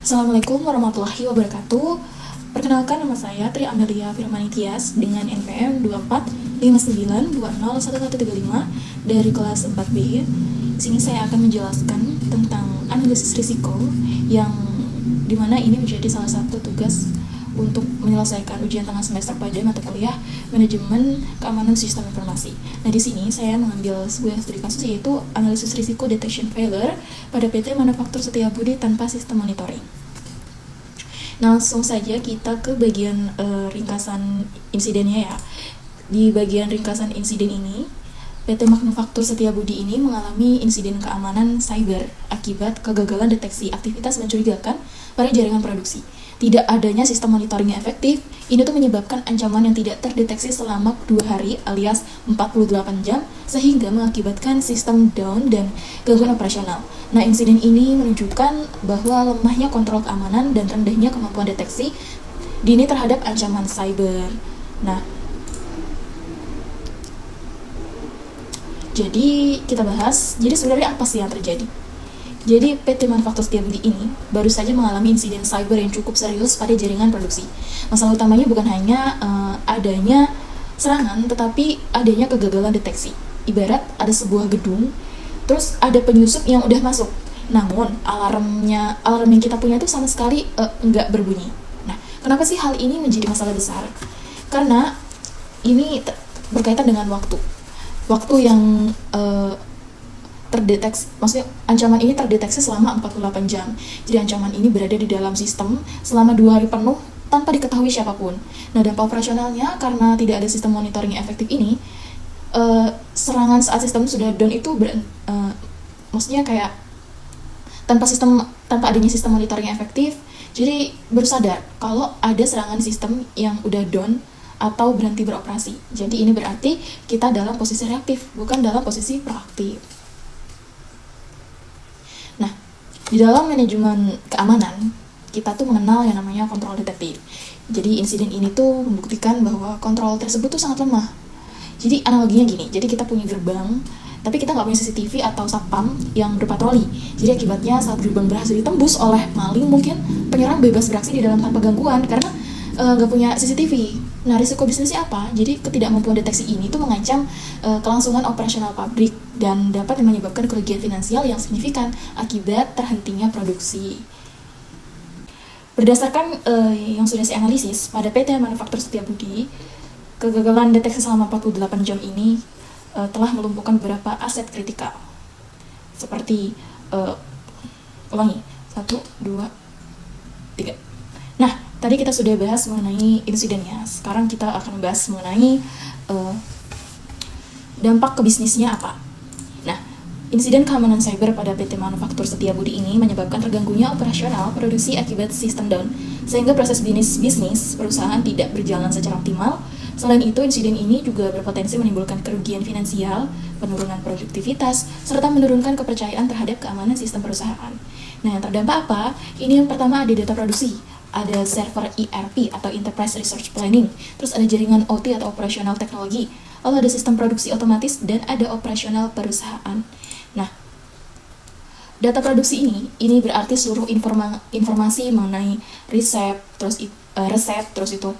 Assalamualaikum warahmatullahi wabarakatuh. Perkenalkan, nama saya Tri Amelia Firmanitias dengan NPM 2459201135 dari kelas 4B. Di sini saya akan menjelaskan tentang analisis risiko yang dimana ini menjadi salah satu tugas untuk menyelesaikan ujian tengah semester pada mata kuliah Manajemen Keamanan Sistem Informasi. Nah, di sini saya mengambil sebuah studi kasus yaitu analisis risiko detection failure pada PT Manufaktur Setiabudi tanpa sistem monitoring. Nah, langsung saja kita ke bagian ringkasan insidennya ya. Di bagian ringkasan insiden ini, PT Manufaktur Setiabudi ini mengalami insiden keamanan cyber akibat kegagalan deteksi aktivitas mencurigakan pada jaringan produksi. Tidak adanya sistem monitoring yang efektif, ini tuh menyebabkan ancaman yang tidak terdeteksi selama 2 hari alias 48 jam, sehingga mengakibatkan sistem down dan gangguan operasional. Nah, insiden ini menunjukkan bahwa lemahnya kontrol keamanan dan rendahnya kemampuan deteksi dini terhadap ancaman cyber. Nah, jadi kita bahas, jadi sebenarnya apa sih yang terjadi? Jadi PT Manufaktur Setiabudi ini baru saja mengalami insiden cyber yang cukup serius pada jaringan produksi. Masalah utamanya bukan hanya adanya serangan, tetapi adanya kegagalan deteksi. Ibarat ada sebuah gedung, terus ada penyusup yang udah masuk, namun alarm yang kita punya itu sama sekali nggak berbunyi. Nah, kenapa sih hal ini menjadi masalah besar? Karena ini berkaitan dengan waktu yang terdeteksi, maksudnya ancaman ini terdeteksi selama 48 jam. Jadi ancaman ini berada di dalam sistem selama 2 hari penuh tanpa diketahui siapapun. Nah, dampak operasionalnya karena tidak ada sistem monitoring yang efektif ini, serangan saat sistem sudah down itu maksudnya kayak tanpa adanya sistem monitoring yang efektif, jadi baru sadar kalau ada serangan sistem yang udah down atau berhenti beroperasi. Jadi ini berarti kita dalam posisi reaktif, bukan dalam posisi proaktif. Nah, di dalam manajemen keamanan, kita tuh mengenal yang namanya kontrol detektif. Jadi insiden ini tuh membuktikan bahwa kontrol tersebut tuh sangat lemah. Jadi analoginya gini, jadi kita punya gerbang, tapi kita nggak punya CCTV atau satpam yang berpatroli. Jadi akibatnya saat gerbang berhasil ditembus oleh maling, mungkin penyerang bebas beraksi di dalam tanpa gangguan karena nggak punya CCTV. Nah, risiko bisnisnya apa? Jadi ketidakmampuan deteksi ini tuh mengancam kelangsungan operasional pabrik dan dapat menyebabkan kerugian finansial yang signifikan akibat terhentinya produksi. Berdasarkan yang sudah saya analisis, pada PT Manufaktur Setiabudi, kegagalan deteksi selama 48 jam ini telah melumpuhkan beberapa aset kritikal. Seperti, 1, 2, 3. Nah, tadi kita sudah bahas mengenai insidennya. Sekarang kita akan membahas mengenai dampak ke bisnisnya apa. Nah, insiden keamanan cyber pada PT Manufaktur Setiabudi ini menyebabkan terganggunya operasional produksi akibat sistem down, sehingga proses bisnis perusahaan tidak berjalan secara optimal. Selain itu, insiden ini juga berpotensi menimbulkan kerugian finansial, penurunan produktivitas, serta menurunkan kepercayaan terhadap keamanan sistem perusahaan. Nah, yang terdampak apa? Ini yang pertama ada data produksi, ada server ERP atau Enterprise Resource Planning, terus ada jaringan OT atau operasional teknologi, lalu ada sistem produksi otomatis, dan ada operasional perusahaan. Nah, data produksi ini berarti seluruh informasi mengenai resep, terus itu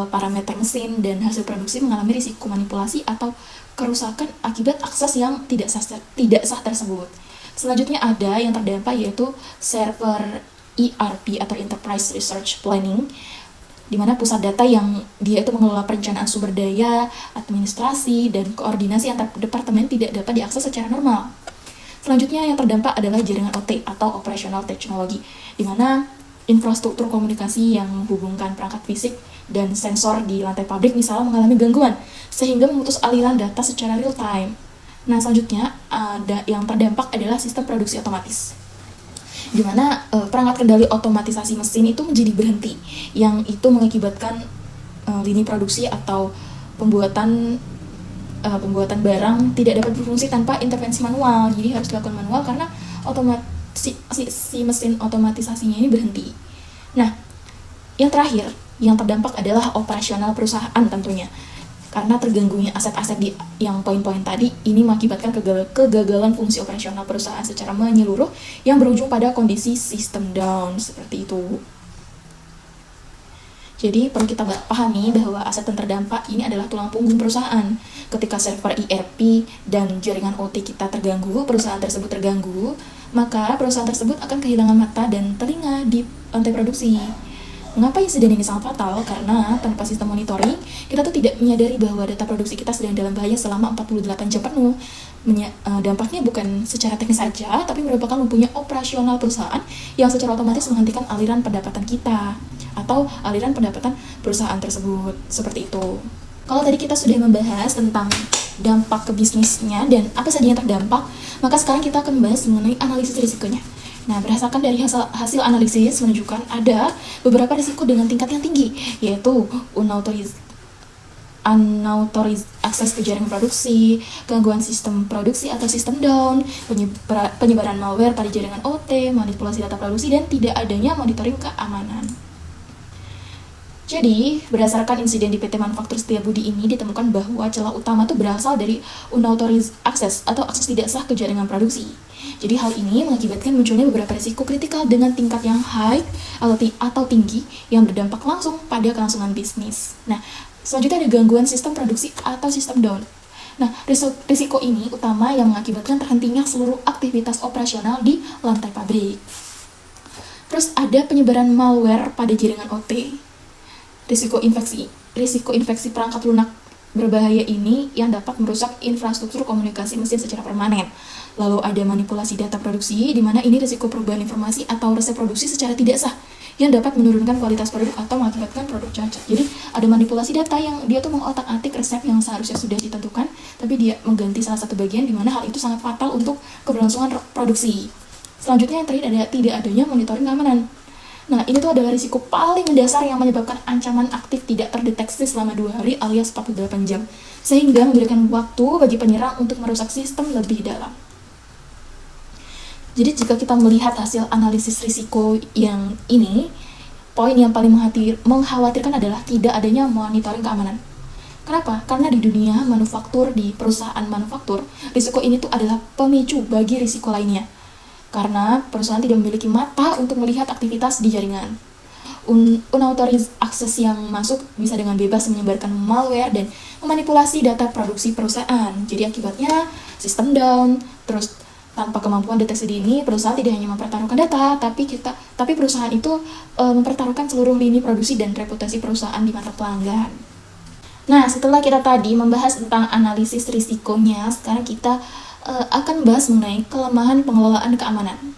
parameter mesin dan hasil produksi mengalami risiko manipulasi atau kerusakan akibat akses yang tidak sah tersebut. Selanjutnya ada yang terdampak yaitu server ERP atau Enterprise Resource Planning, di mana pusat data yang dia itu mengelola perencanaan sumber daya, administrasi, dan koordinasi antar departemen tidak dapat diakses secara normal. Selanjutnya yang terdampak adalah jaringan OT atau Operational Technology, di mana infrastruktur komunikasi yang menghubungkan perangkat fisik dan sensor di lantai pabrik misalnya mengalami gangguan, sehingga memutus aliran data secara real time. Nah, selanjutnya ada yang terdampak adalah sistem produksi otomatis, di mana perangkat kendali otomatisasi mesin itu menjadi berhenti, yang itu mengakibatkan lini produksi atau pembuatan barang tidak dapat berfungsi tanpa intervensi manual. Jadi harus dilakukan manual karena si mesin otomatisasinya ini berhenti. Nah, yang terakhir yang terdampak adalah operasional perusahaan tentunya. Karena terganggunya aset-aset di yang poin-poin tadi, ini mengakibatkan kegagalan fungsi operasional perusahaan secara menyeluruh yang berujung pada kondisi sistem down, seperti itu. Jadi perlu kita pahami bahwa aset yang terdampak ini adalah tulang punggung perusahaan. Ketika server ERP dan jaringan OT kita terganggu, perusahaan tersebut terganggu, maka perusahaan tersebut akan kehilangan mata dan telinga di lantai produksi. Mengapa insiden ini sangat fatal? Karena tanpa sistem monitoring, kita tuh tidak menyadari bahwa data produksi kita sedang dalam bahaya selama 48 jam penuh. Dampaknya bukan secara teknis saja, tapi merupakan lumpuhnya operasional perusahaan yang secara otomatis menghentikan aliran pendapatan kita atau aliran pendapatan perusahaan tersebut, seperti itu. Kalau tadi kita sudah membahas tentang dampak ke bisnisnya dan apa saja yang terdampak, maka sekarang kita akan membahas mengenai analisis risikonya. Nah, berdasarkan dari hasil analisis menunjukkan ada beberapa risiko dengan tingkat yang tinggi, yaitu unauthorized akses ke jaringan produksi, gangguan sistem produksi atau sistem down, penyebaran malware pada jaringan OT, manipulasi data produksi, dan tidak adanya monitoring keamanan. Jadi, berdasarkan insiden di PT Manufaktur Setiabudi ini ditemukan bahwa celah utama itu berasal dari unauthorized access atau akses tidak sah ke jaringan produksi. Jadi hal ini mengakibatkan munculnya beberapa risiko kritikal dengan tingkat yang high atau tinggi yang berdampak langsung pada kelangsungan bisnis. Nah, selanjutnya ada gangguan sistem produksi atau sistem down. Nah, risiko ini utama yang mengakibatkan terhentinya seluruh aktivitas operasional di lantai pabrik. Terus ada penyebaran malware pada jaringan OT. Risiko infeksi perangkat lunak berbahaya ini yang dapat merusak infrastruktur komunikasi mesin secara permanen. Lalu ada manipulasi data produksi, di mana ini risiko perubahan informasi atau resep produksi secara tidak sah yang dapat menurunkan kualitas produk atau mengakibatkan produk cacat. Jadi ada manipulasi data yang dia tuh mengotak-atik resep yang seharusnya sudah ditentukan, tapi dia mengganti salah satu bagian, di mana hal itu sangat fatal untuk keberlangsungan produksi. Selanjutnya yang terakhir ada tidak adanya monitoring keamanan. Nah, ini tuh adalah risiko paling mendasar yang menyebabkan ancaman aktif tidak terdeteksi selama 2 hari alias 48 jam, sehingga memberikan waktu bagi penyerang untuk merusak sistem lebih dalam. Jadi jika kita melihat hasil analisis risiko yang ini, poin yang paling mengkhawatirkan adalah tidak adanya monitoring keamanan. Kenapa? Karena di dunia manufaktur, di perusahaan manufaktur, risiko ini tuh adalah pemicu bagi risiko lainnya. Karena perusahaan tidak memiliki mata untuk melihat aktivitas di jaringan. Unauthorized access yang masuk bisa dengan bebas menyebarkan malware dan memanipulasi data produksi perusahaan. Jadi akibatnya sistem down. Terus tanpa kemampuan deteksi dini, perusahaan tidak hanya mempertaruhkan data, tapi perusahaan itu mempertaruhkan seluruh lini produksi dan reputasi perusahaan di mata pelanggan. Nah, setelah kita tadi membahas tentang analisis risikonya, sekarang kita akan bahas mengenai kelemahan pengelolaan keamanan.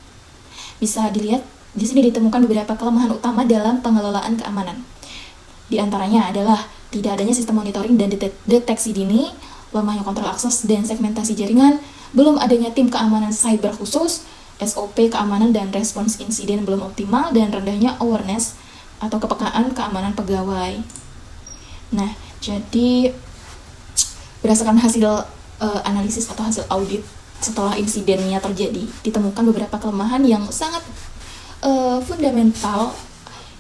Bisa dilihat di sini ditemukan beberapa kelemahan utama dalam pengelolaan keamanan. Di antaranya adalah tidak adanya sistem monitoring dan deteksi dini, lemahnya kontrol akses dan segmentasi jaringan, belum adanya tim keamanan cyber khusus, SOP keamanan dan respons insiden belum optimal, dan rendahnya awareness atau kepekaan keamanan pegawai. Nah, jadi berdasarkan hasil analisis atau hasil audit setelah insidennya terjadi, ditemukan beberapa kelemahan yang sangat fundamental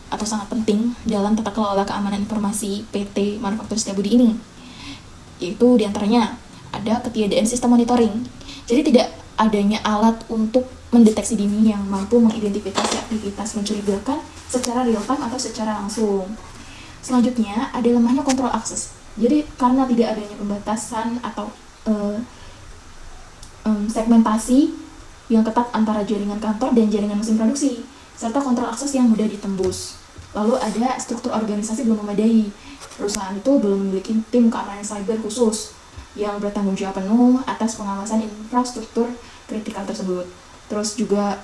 atau sangat penting dalam tata kelola keamanan informasi PT Manufaktur Setiabudi ini. Yaitu diantaranya ada ketiadaan sistem monitoring. Jadi tidak adanya alat untuk mendeteksi dini yang mampu mengidentifikasi aktivitas mencurigakan secara real time atau secara langsung. Selanjutnya ada lemahnya kontrol akses. Jadi karena tidak adanya pembatasan atau segmentasi yang ketat antara jaringan kantor dan jaringan mesin produksi, serta kontrol akses yang mudah ditembus. Lalu ada struktur organisasi belum memadai. Perusahaan itu belum memiliki tim keamanan cyber khusus yang bertanggung jawab penuh atas pengawasan infrastruktur kritikal tersebut. Terus juga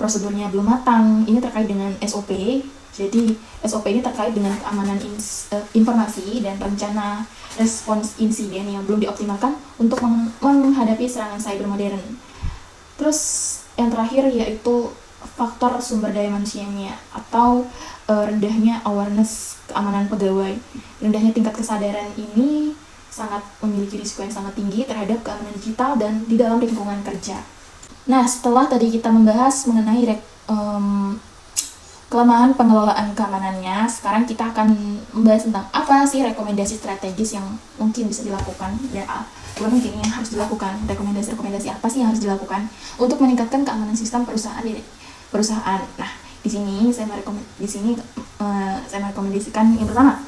prosedurnya belum matang. Ini terkait dengan SOP. Jadi SOP ini terkait dengan keamanan informasi dan rencana respons insiden yang belum dioptimalkan untuk menghadapi serangan cyber modern. Terus yang terakhir yaitu faktor sumber daya manusianya atau rendahnya awareness keamanan pegawai. Rendahnya tingkat kesadaran ini sangat memiliki risiko yang sangat tinggi terhadap keamanan digital dan di dalam lingkungan kerja. Nah, setelah tadi kita membahas mengenai kelemahan pengelolaan keamanannya. Sekarang kita akan membahas tentang apa sih rekomendasi strategis yang mungkin bisa dilakukan, ya bukan mungkin yang harus dilakukan, rekomendasi apa sih yang harus dilakukan untuk meningkatkan keamanan sistem perusahaan. Nah, di sini saya merekomendasikan yang pertama,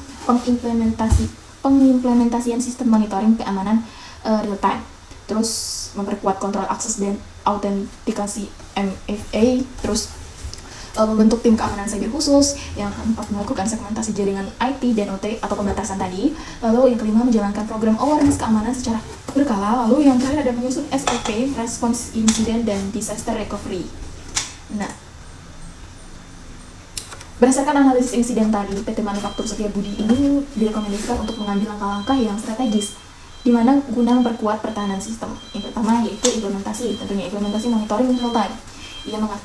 pengimplementasian sistem monitoring keamanan real time, terus memperkuat kontrol akses dan autentikasi MFA, terus membentuk tim keamanan cyber khusus, yang keempat melakukan segmentasi jaringan IT dan OT atau pembatasan tadi, lalu yang kelima menjalankan program awareness keamanan secara berkala, lalu yang terakhir ada menyusun SOP, response incident dan disaster recovery. Nah, berdasarkan analisis insiden tadi, PT Manufaktur Setiabudi ini direkomendasikan untuk mengambil langkah-langkah yang strategis di mana guna memperkuat pertahanan sistem. Yang pertama yaitu tentunya implementasi monitoring real time,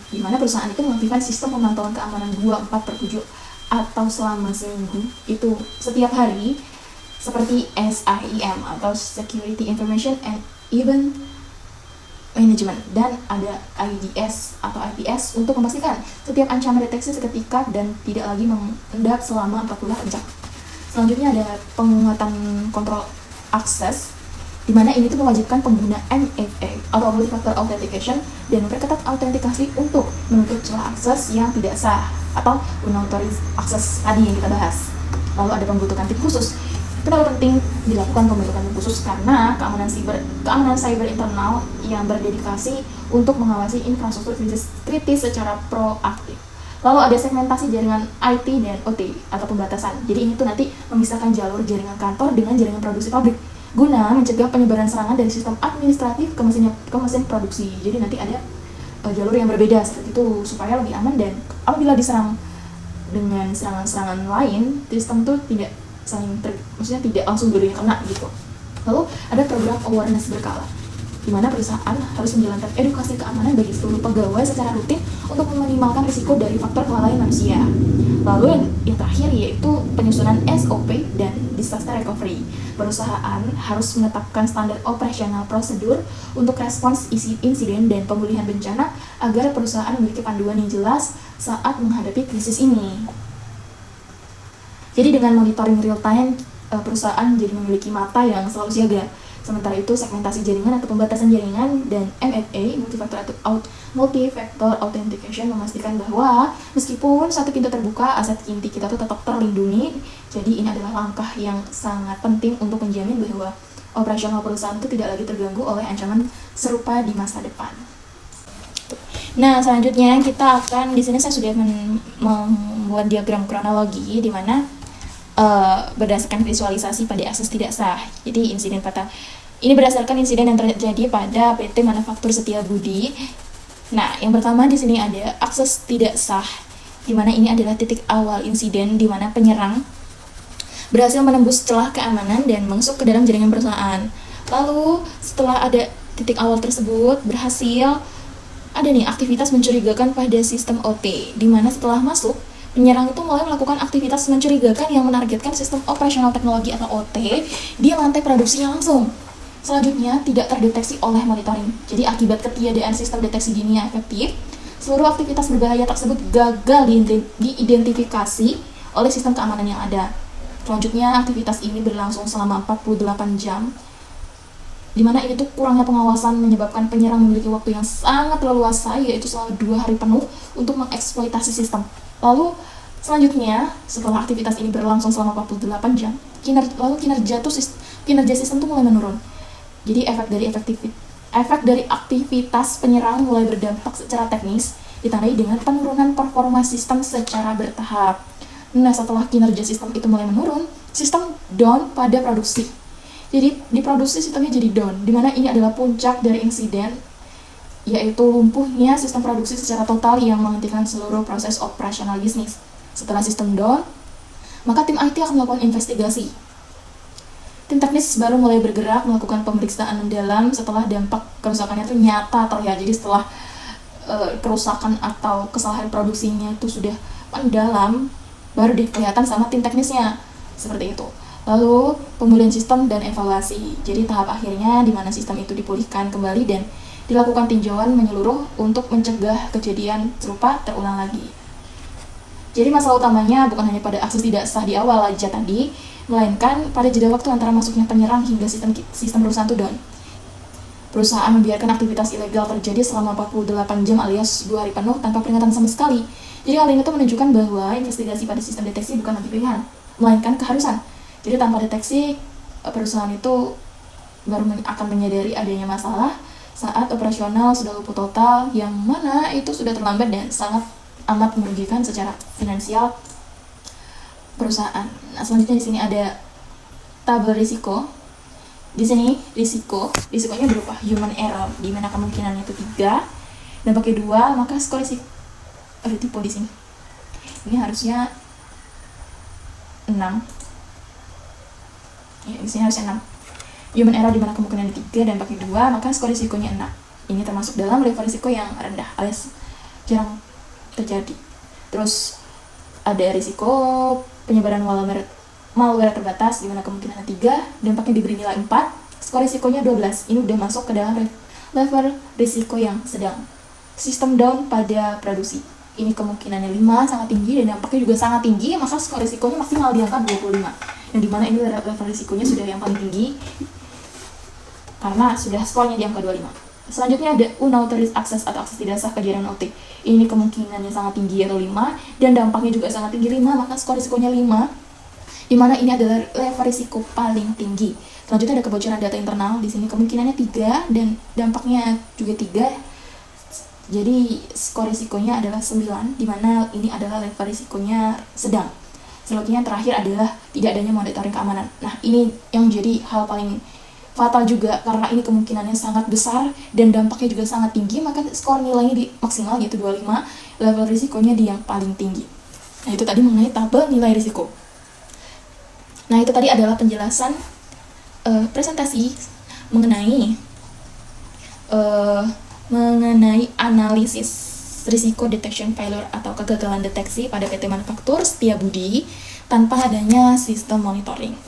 di mana perusahaan itu mengaktifkan sistem pemantauan keamanan 24/7 atau selama seminggu itu setiap hari, seperti SIEM atau Security Information and Event Management, dan ada IDS atau IPS untuk memastikan setiap ancaman deteksi seketika dan tidak lagi mengendap selama 48 jam. Selanjutnya ada penguatan kontrol akses, di mana ini tuh mewajibkan pengguna MFA atau multi-factor authentication dan memperketat autentikasi untuk menutup celah akses yang tidak sah atau unauthorized akses tadi yang kita bahas. Lalu ada pembentukan tim khusus. Kenapa penting dilakukan pembentukan tim khusus? Karena keamanan cyber internal yang berdedikasi untuk mengawasi infrastruktur kritis secara proaktif. Lalu ada segmentasi jaringan IT dan OT atau pembatasan. Jadi ini tuh nanti memisahkan jalur jaringan kantor dengan jaringan produksi pabrik guna mencegah penyebaran serangan dari sistem administratif ke mesin produksi. Jadi nanti ada jalur yang berbeda seperti itu supaya lebih aman, dan apabila diserang dengan serangan-serangan lain, sistem itu tidak tidak langsung dulunya kena gitu. Lalu ada program awareness berkala, di mana perusahaan harus menjalankan edukasi keamanan bagi seluruh pegawai secara rutin untuk meminimalkan risiko dari faktor kelalaian manusia. Lalu yang terakhir yaitu penyusunan SOP dan disaster recovery. Perusahaan harus menetapkan standar operasional prosedur untuk respons insiden dan pemulihan bencana agar perusahaan memiliki panduan yang jelas saat menghadapi krisis ini. Jadi dengan monitoring real time, perusahaan jadi memiliki mata yang selalu siaga. Sementara itu segmentasi jaringan atau pembatasan jaringan dan MFA multi-factor authentication memastikan bahwa meskipun satu pintu terbuka, aset inti kita tuh tetap terlindungi. Jadi ini adalah langkah yang sangat penting untuk menjamin bahwa operasional perusahaan itu tidak lagi terganggu oleh ancaman serupa di masa depan. Nah, selanjutnya kita akan, di sini saya sudah membuat diagram kronologi di mana berdasarkan visualisasi pada akses tidak sah. Jadi ini berdasarkan insiden yang terjadi pada PT Manufaktur Setiabudi. Nah, yang pertama di sini ada akses tidak sah, di mana ini adalah titik awal insiden di mana penyerang berhasil menembus celah keamanan dan masuk ke dalam jaringan perusahaan. Lalu setelah ada titik awal tersebut berhasil, ada nih aktivitas mencurigakan pada sistem OT, di mana setelah masuk, penyerang itu mulai melakukan aktivitas mencurigakan yang menargetkan sistem operasional teknologi atau OT di lantai produksinya langsung. Selanjutnya, tidak terdeteksi oleh monitoring. Jadi akibat ketiadaan sistem deteksi dini yang efektif, seluruh aktivitas berbahaya tersebut gagal diidentifikasi oleh sistem keamanan yang ada. Selanjutnya, aktivitas ini berlangsung selama 48 jam, di mana ini tuh kurangnya pengawasan menyebabkan penyerang memiliki waktu yang sangat leluasa, yaitu selama 2 hari penuh untuk mengeksploitasi sistem. Lalu selanjutnya, setelah aktivitas ini berlangsung selama 48 jam, kinerja sistem itu mulai menurun. Jadi efek dari aktivitas penyerang mulai berdampak secara teknis, ditandai dengan penurunan performa sistem secara bertahap. Nah, setelah kinerja sistem itu mulai menurun, sistem down pada produksi. Jadi di produksi sistemnya jadi down, di mana ini adalah puncak dari insiden, yaitu lumpuhnya sistem produksi secara total yang menghentikan seluruh proses operasional bisnis. Setelah sistem down, maka tim IT akan melakukan investigasi. Tim teknis baru mulai bergerak melakukan pemeriksaan mendalam setelah dampak kerusakannya itu nyata terlihat. Jadi setelah kerusakan atau kesalahan produksinya itu sudah mendalam, baru kelihatan sama tim teknisnya, seperti itu. Lalu pemulihan sistem dan evaluasi. Jadi tahap akhirnya di mana sistem itu dipulihkan kembali dan dilakukan tinjauan menyeluruh untuk mencegah kejadian serupa terulang lagi. Jadi masalah utamanya bukan hanya pada akses tidak sah di awal aja tadi, melainkan pada jeda waktu antara masuknya penyerang hingga sistem perusahaan itu down. Perusahaan membiarkan aktivitas ilegal terjadi selama 48 jam alias 2 hari penuh tanpa peringatan sama sekali. Jadi hal ini tuh menunjukkan bahwa investigasi pada sistem deteksi bukan lagi pilihan, melainkan keharusan. Jadi tanpa deteksi, perusahaan itu baru akan menyadari adanya masalah saat operasional sudah lumpuh total, yang mana itu sudah terlambat dan sangat amat merugikan secara finansial perusahaan. Nah, selanjutnya di sini ada tabel risiko. Di sini risikonya berupa human error, di mana kemungkinannya itu 3 dan pakai 2, maka skor risiko ada tipe di sini. Ini harusnya 6. Ya, di sini harusnya 6. Human error di mana kemungkinannya 3 dan pakai 2, maka skor risikonya 6. Ini termasuk dalam level risiko yang rendah alias jarang terjadi. Terus ada risiko penyebaran malware terbatas di mana kemungkinannya 3 dan pakai diberi nilai 4, skor risikonya 12. Ini udah masuk ke dalam level risiko yang sedang. Sistem down pada produksi. Ini kemungkinannya 5, sangat tinggi, dan dampaknya juga sangat tinggi, maka skor risikonya maksimal di angka 25. Yang dimana ini level risikonya sudah yang paling tinggi karena sudah skornya di angka 25. Selanjutnya ada unauthorized access atau akses tidak sah ke jaringan OT. Ini kemungkinannya sangat tinggi atau 5, dan dampaknya juga sangat tinggi 5, maka skor risikonya 5, di mana ini adalah level risiko paling tinggi. Selanjutnya ada kebocoran data internal. Di sini kemungkinannya 3 dan dampaknya juga 3. Jadi skor risikonya adalah 9, di mana ini adalah level risikonya sedang. Selanjutnya terakhir adalah tidak adanya monitoring keamanan. Nah, ini yang jadi hal paling fatal juga karena ini kemungkinannya sangat besar dan dampaknya juga sangat tinggi, maka skor nilainya di maksimal yaitu 25, level risikonya di yang paling tinggi. Nah, itu tadi mengenai tabel nilai risiko. Nah, itu tadi adalah penjelasan presentasi mengenai analisis risiko detection failure atau kegagalan deteksi pada PT Manufaktur Setiabudi tanpa adanya sistem monitoring.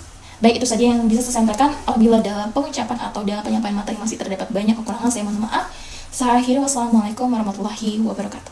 Baik, itu saja yang bisa saya sampaikan. Apabila dalam pengucapan atau dalam penyampaian materi masih terdapat banyak kekurangan, saya mohon maaf. Saya akhiri, wassalamualaikum warahmatullahi wabarakatuh.